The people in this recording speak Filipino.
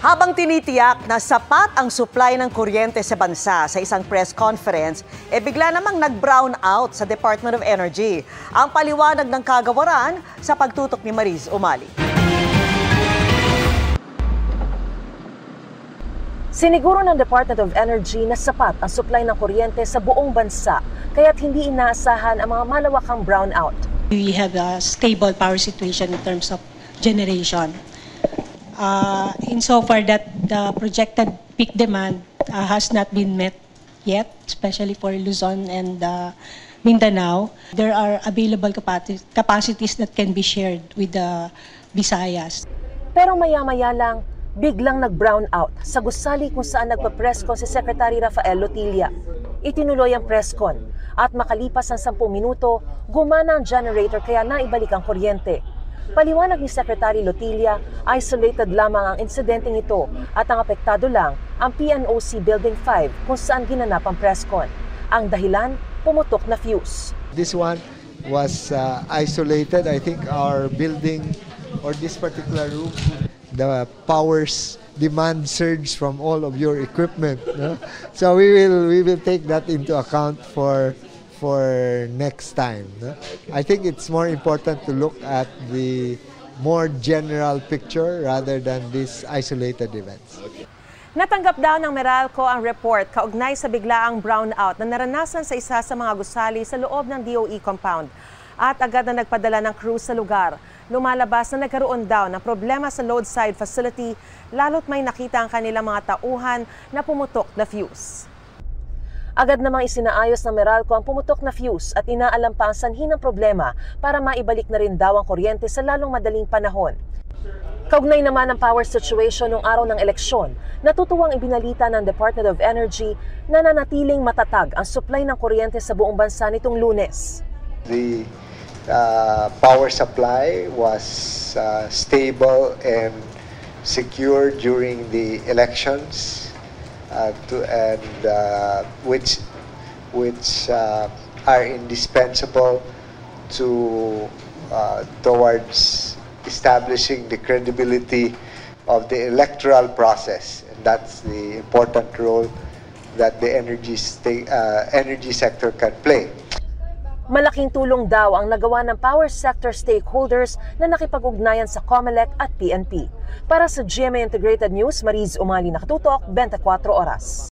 Habang tinitiyak na sapat ang supply ng kuryente sa bansa sa isang press conference, bigla namang nag-brown out sa Department of Energy. Ang paliwanag ng kagawaran sa pagtutok ni Mariz Umali. Siniguro ng Department of Energy na sapat ang supply ng kuryente sa buong bansa, kaya't hindi inaasahan ang mga malawakang brownout. We have a stable power situation in terms of generation. Insofar that the projected peak demand has not been met yet, especially for Luzon and Mindanao, there are available capacities that can be shared with the Visayas. Pero maya-maya lang, biglang nag-brown out sa gusali kung saan nagpa-presscon si Secretary Rafael Lotilla. Itinuloy ang presscon at makalipas ang 10 minuto, gumana ang generator kaya naibalik ang kuryente. Paliwanag ni Secretary Lotilla, isolated lamang ang insidenteng ito at ang apektado lang ang PNOC Building 5 kung saan ginanap ang presscon. Ang dahilan, pumutok na fuse. This one was isolated. I think our building or this particular room, the powers demand surge from all of your equipment. No? So we will take that into account for next time. No? I think it's more important to look at the more general picture rather than these isolated events. Natanggap daw ng Meralco ang report kaugnay sa biglaang brownout na naranasan sa isa sa mga gusali sa loob ng DOE compound. At agad na nagpadala ng crew sa lugar. Lumalabas na nagkaroon daw ng problema sa load side facility, lalo't may nakita ang kanilang mga tauhan na pumutok na fuse. Agad namang isinaayos ng Meralco ang pumutok na fuse at inaalam pa ang sanhi ng problema para maibalik na rin daw ang kuryente sa lalong madaling panahon. Kaugnay naman ang power situation noong araw ng eleksyon, natutuwang ibinalita ng Department of Energy na nanatiling matatag ang supply ng kuryente sa buong bansa nitong Lunes. The power supply was stable and secure during the elections. Which are indispensable towards establishing the credibility of the electoral process, and that's the important role that the energy sector can play. Malaking tulong daw ang nagawa ng power sector stakeholders na nakipag-ugnayan sa COMELEC at PNP. Para sa GMA Integrated News, Mariz Umali, nakatutok, 24 oras.